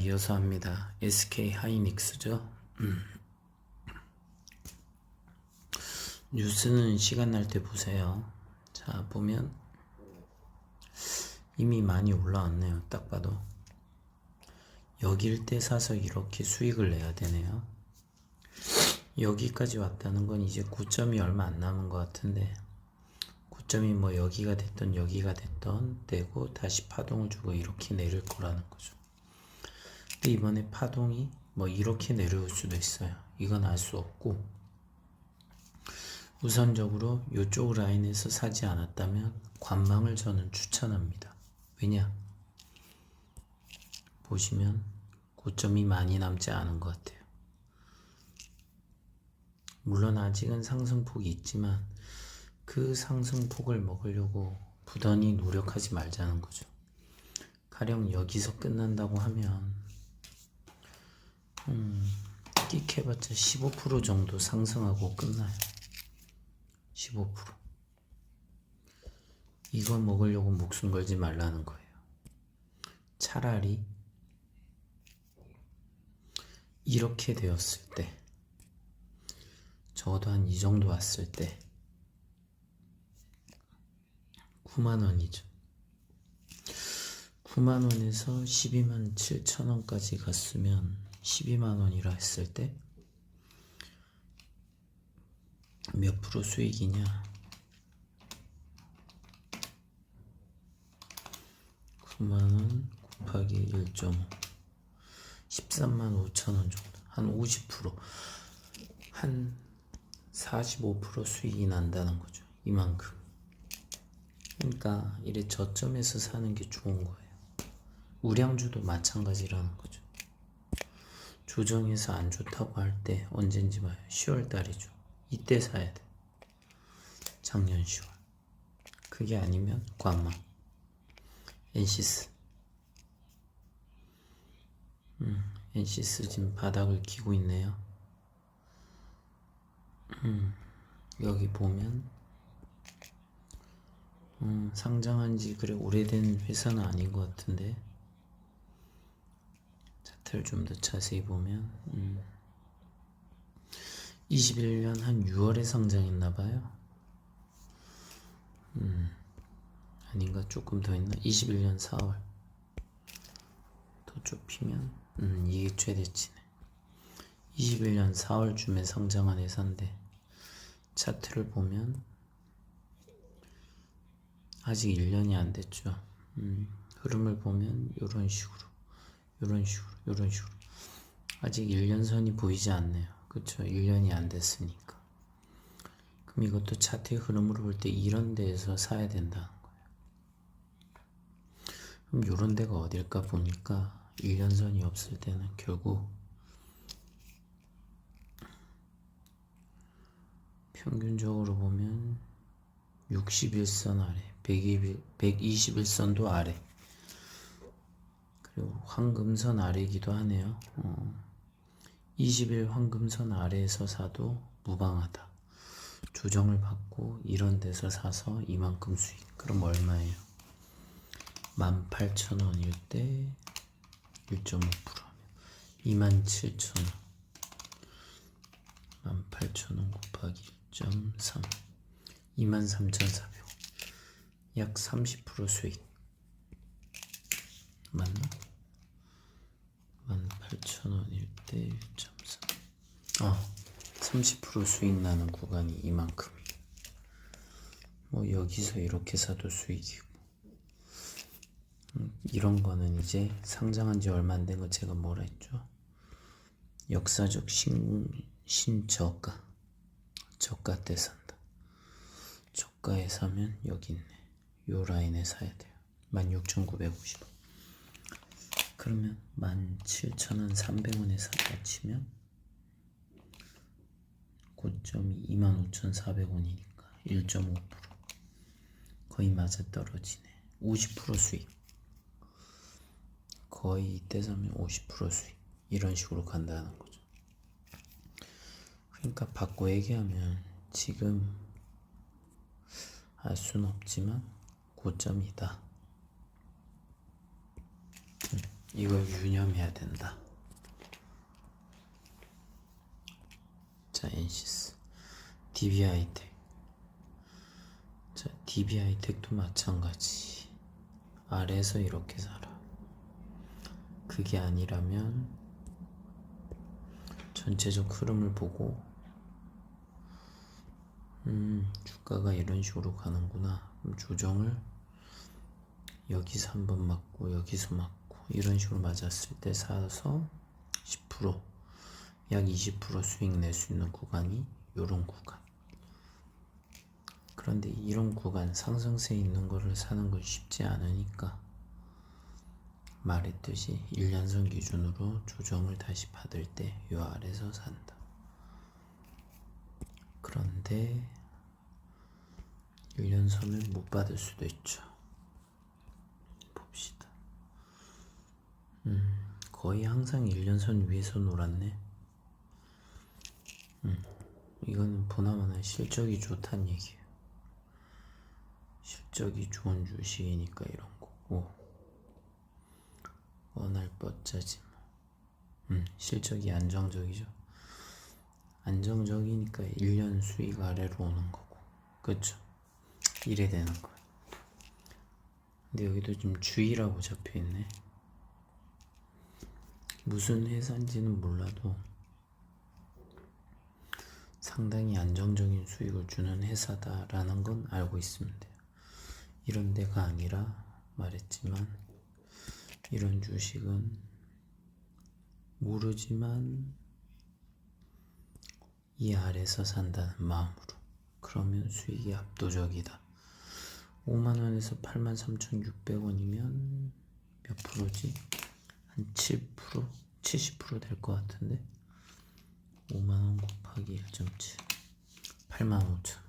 이어서 합니다. SK 하이닉스죠. 뉴스는 시간 날 때 보세요. 자, 보면 이미 많이 올라왔네요. 딱 봐도 여길 때 사서 이렇게 수익을 내야 되네요. 여기까지 왔다는 건 이제 고점이 얼마 안 남은 것 같은데, 고점이 뭐 여기가 됐던 여기가 됐던 되고 다시 파동을 주고 이렇게 내릴 거라는 거죠. 근데 이번에 파동이 뭐 이렇게 내려올 수도 있어요. 이건 알 수 없고, 우선적으로 이쪽 라인에서 사지 않았다면 관망을 저는 추천합니다. 왜냐? 보시면 고점이 많이 남지 않은 것 같아요. 물론 아직은 상승폭이 있지만 그 상승폭을 먹으려고 부단히 노력하지 말자는 거죠. 가령 여기서 끝난다고 하면 끽 해봤자 15% 정도 상승하고 끝나요. 15%. 이거 먹으려고 목숨 걸지 말라는 거예요. 차라리 이렇게 되었을 때, 적어도 한 이 정도 왔을 때 9만원이죠. 9만원에서 12만 7천원까지 갔으면 12만원이라 했을 때 몇 프로 수익이냐? 9만원 곱하기 1.5 13만 5천원 정도, 한 50%, 한 45% 수익이 난다는 거죠. 이만큼. 그러니까 이래 저점에서 사는 게 좋은 거예요. 우량주도 마찬가지라는 거죠. 조정에서 안 좋다고 할 때 언젠지 봐요. 10월 달이죠. 이때 사야 돼. 작년 10월. 그게 아니면 관망, 엔시스. 엔시스 지금 바닥을 기고 있네요. 여기 보면 상장한 지 그래 오래된 회사는 아닌 것 같은데, 차트를 좀 더 자세히 보면 21년 한 6월에 상장했나봐요. 아닌가? 조금 더 있나? 21년 4월. 더 좁히면 이게 최대치네. 21년 4월쯤에 상장한 회사인데, 차트를 보면 아직 1년이 안 됐죠. 흐름을 보면 이런 식으로 아직 1년선이 보이지 않네요. 그쵸? 1년이 안 됐으니까. 그럼 이것도 차트의 흐름으로 볼 때 이런 데에서 사야 된다는 거예요. 그럼 이런 데가 어딜까 보니까 1년선이 없을 때는 결국 평균적으로 보면 61선 아래, 121선도 아래, 그리고 황금선 아래이기도 하네요. 20일 황금선 아래에서 사도 무방하다. 조정을 받고 이런 데서 사서 이만큼 수익. 그럼 얼마예요? 18,000원일 때 1.5% 하면 27,000원. 18,000원 곱하기 1.3 23,400원. 약 30% 수익. 맞나? 18,000원일 때 1.3. 30% 수익 나는 구간이 이만큼. 뭐 여기서 이렇게 사도 수익이고. 이런 거는 이제 상장한 지 얼마 안 된 거 제가 뭐라 했죠? 역사적 신저가. 저가 때 산다. 저가에 사면 여기 있네. 요 라인에 사야 돼요. 16,950원. 그러면 17,300원에 샀다 치면 고점이 25,400원이니까 1.5%. 거의 맞아떨어지네. 50% 수익. 거의 이때 사면 50% 수익. 이런 식으로 간다는 거죠. 그러니까 바꿔 얘기하면 지금 알 수는 없지만 고점이다. 이걸 유념해야 된다. 자, 엔시스 DB하이텍. 자, DB하이텍도 마찬가지. 아래에서 이렇게 살아. 그게 아니라면 전체적 흐름을 보고 주가가 이런 식으로 가는구나. 그럼 조정을 여기서 한번 맞고 여기서 맞고 이런 식으로 맞았을 때 사서 10%, 약 20% 수익 낼 수 있는 구간이 요런 구간. 그런데 이런 구간, 상승세 있는 거를 사는 건 쉽지 않으니까 말했듯이 1년선 기준으로 조정을 다시 받을 때 요 아래서 산다. 그런데 1년선을 못 받을 수도 있죠. 봅시다. 거의 항상 1년선 위에서 놀았네. 이거는 보나마나 실적이 좋다는 얘기예요. 실적이 좋은 주식이니까 이런 거고, 원할 뻗자지 뭐. 실적이 안정적이죠. 안정적이니까 1년 수익 아래로 오는 거고, 그쵸? 이래 되는 거예요. 근데 여기도 지금 주의라고 잡혀있네. 무슨 회사인지는 몰라도 상당히 안정적인 수익을 주는 회사다라는 건 알고 있으면 돼요. 이런 데가 아니라 말했지만 이런 주식은 모르지만 이 아래서 산다는 마음으로, 그러면 수익이 압도적이다. 5만원에서 83,600원이면 몇 프로지? 한 7%? 70% 될 것 같은데 5만원 곱하기 1.7 85,000,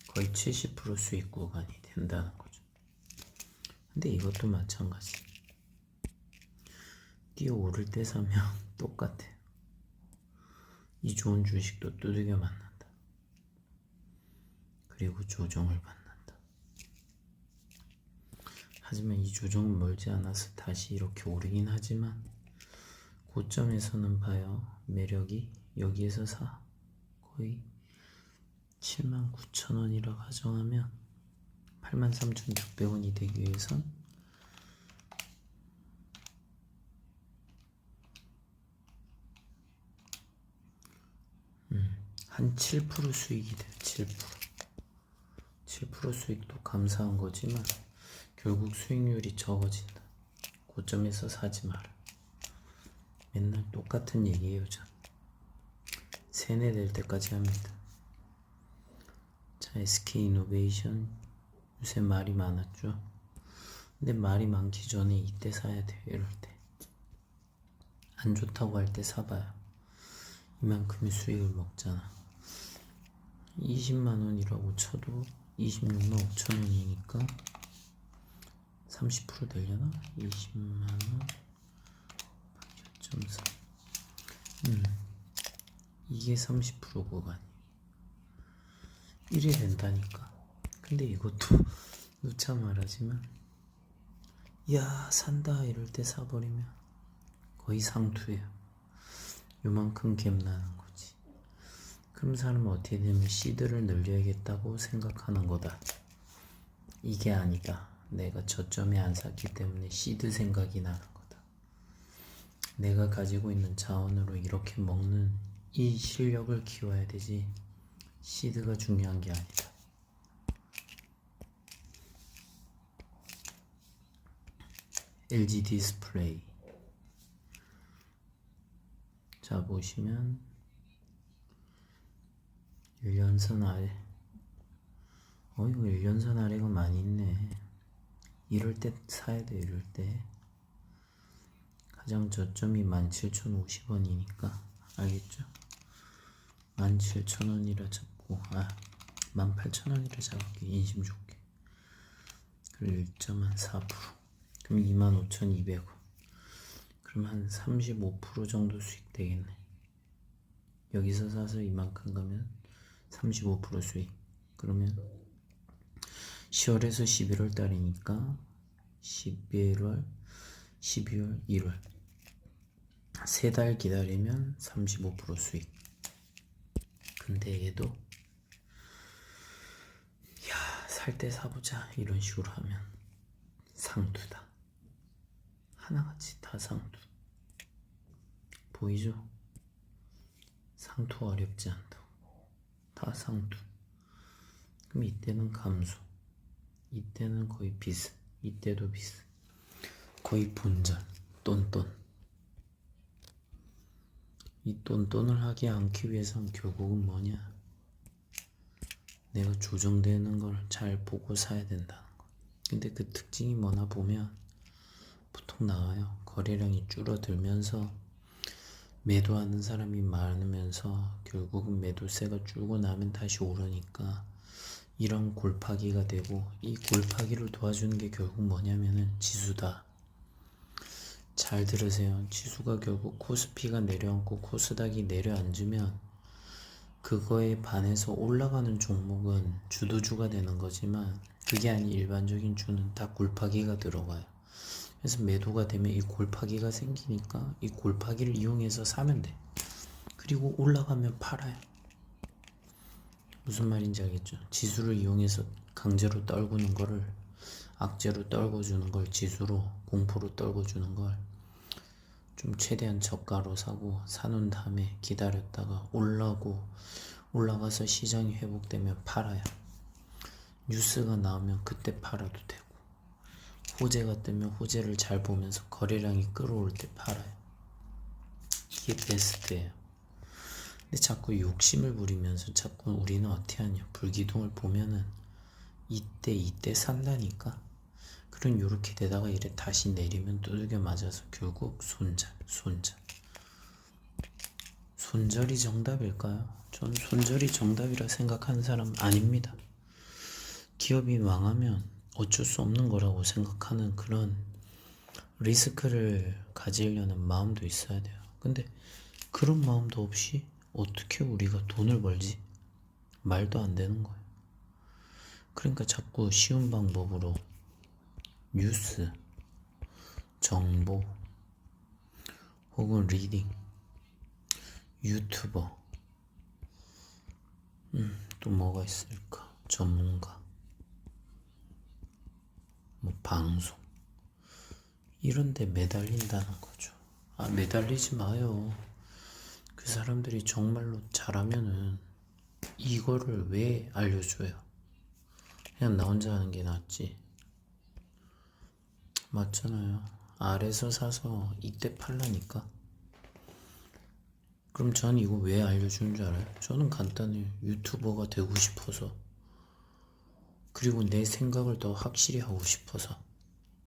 거의 70% 수익 구간이 된다는 거죠. 근데 이것도 마찬가지. 뛰어오를 때 사면 똑같아. 이 좋은 주식도 두들겨 맞는다. 그리고 조정을 받는다. 하지만 이 조정은 멀지 않아서 다시 이렇게 오르긴 하지만 고점에서는 봐요. 매력이 여기에서 사. 거의 79,000원이라 가정하면 83,600원이 되기 위해선 한 7% 수익이 돼요. 7% 수익도 감사한 거지만 결국 수익률이 적어진다. 고점에서 사지 마라. 맨날 똑같은 얘기예요. 전 세뇌될 때까지 합니다. 자, SK이노베이션 요새 말이 많았죠. 근데 말이 많기 전에 이때 사야 돼요. 이럴 때 안 좋다고 할 때 사봐요. 이만큼의 수익을 먹잖아. 20만원이라고 쳐도 26만 5천원이니까 30% 되려나? 20만원 1.4 이게 30% 구간이 1이 된다니까. 근데 이것도 누차 말하지만 야 산다 이럴 때 사버리면 거의 상투예요. 요만큼 갭 나는 거지. 그럼 사람은 어떻게 되면 시드를 늘려야겠다고 생각하는 거다. 이게 아니다. 내가 저점에 안 샀기 때문에 시드 생각이 나는 거다. 내가 가지고 있는 자원으로 이렇게 먹는 이 실력을 키워야 되지 시드가 중요한 게 아니다. LG 디스플레이. 자 보시면 1년선 아래 이거 1년선 아래가 많이 있네. 이럴 때 사야 돼. 이럴 때 가장 저점이 17,050원이니까 알겠죠? 17,000원이라 잡고 18,000원이라 잡을게. 인심 좋게. 그리고 1.4%. 그럼 25,200원. 그럼 한 35% 정도 수익 되겠네. 여기서 사서 이만큼 가면 35% 수익. 그러면 10월에서 11월 달이니까 11월 12월, 1월. 3달 기다리면 35% 수익. 근데 얘도 야, 살 때 사보자 이런 식으로 하면 상투다. 하나같이 다 상투. 보이죠? 상투 어렵지 않다고. 다 상투. 그럼 이때는 감소. 이때는 거의 비슷. 이때도 비슷. 거의 본전. 똔똔. 이 똔똔을 하지 않기 위해선 결국은 뭐냐? 내가 조정되는 걸 잘 보고 사야 된다는 거. 근데 그 특징이 뭐나 보면 보통 나와요. 거래량이 줄어들면서 매도하는 사람이 많으면서 결국은 매도세가 줄고 나면 다시 오르니까 이런 골파기가 되고, 이 골파기를 도와주는 게 결국 뭐냐면은 지수다. 잘 들으세요. 지수가 결국 코스피가 내려앉고 코스닥이 내려앉으면 그거에 반해서 올라가는 종목은 주도주가 되는 거지만, 그게 아닌 일반적인 주는 다 골파기가 들어가요. 그래서 매도가 되면 이 골파기가 생기니까 이 골파기를 이용해서 사면 돼. 그리고 올라가면 팔아요. 무슨 말인지 알겠죠? 지수를 이용해서 강제로 떨구는 거를 악재로 떨궈주는 걸, 지수로 공포로 떨궈주는 걸 좀 최대한 저가로 사고, 사놓은 다음에 기다렸다가 올라가서 시장이 회복되면 팔아요. 뉴스가 나오면 그때 팔아도 되고, 호재가 뜨면 호재를 잘 보면서 거래량이 끌어올 때 팔아요. 이게 베스트예요. 근데 자꾸 욕심을 부리면서 자꾸 우리는 어떻게 하냐, 불기둥을 보면은 이때 산다니까. 그럼 요렇게 되다가 이래 다시 내리면 두들겨 맞아서 결국 손절이 정답일까요? 전 손절이 정답이라 생각하는 사람 아닙니다. 기업이 망하면 어쩔 수 없는 거라고 생각하는 그런 리스크를 가지려는 마음도 있어야 돼요. 근데 그런 마음도 없이 어떻게 우리가 돈을 벌지? 말도 안 되는 거예요. 그러니까 자꾸 쉬운 방법으로 뉴스, 정보, 혹은 리딩, 유튜버, 또 뭐가 있을까? 전문가, 뭐 방송, 이런데 매달린다는 거죠. 매달리지 마요. 그 사람들이 정말로 잘하면은 이거를 왜 알려줘요? 그냥 나 혼자 하는 게 낫지. 맞잖아요. 아래서 사서 이때 팔라니까. 그럼 전 이거 왜 알려주는 줄 알아요? 저는 간단해요. 유튜버가 되고 싶어서. 그리고 내 생각을 더 확실히 하고 싶어서.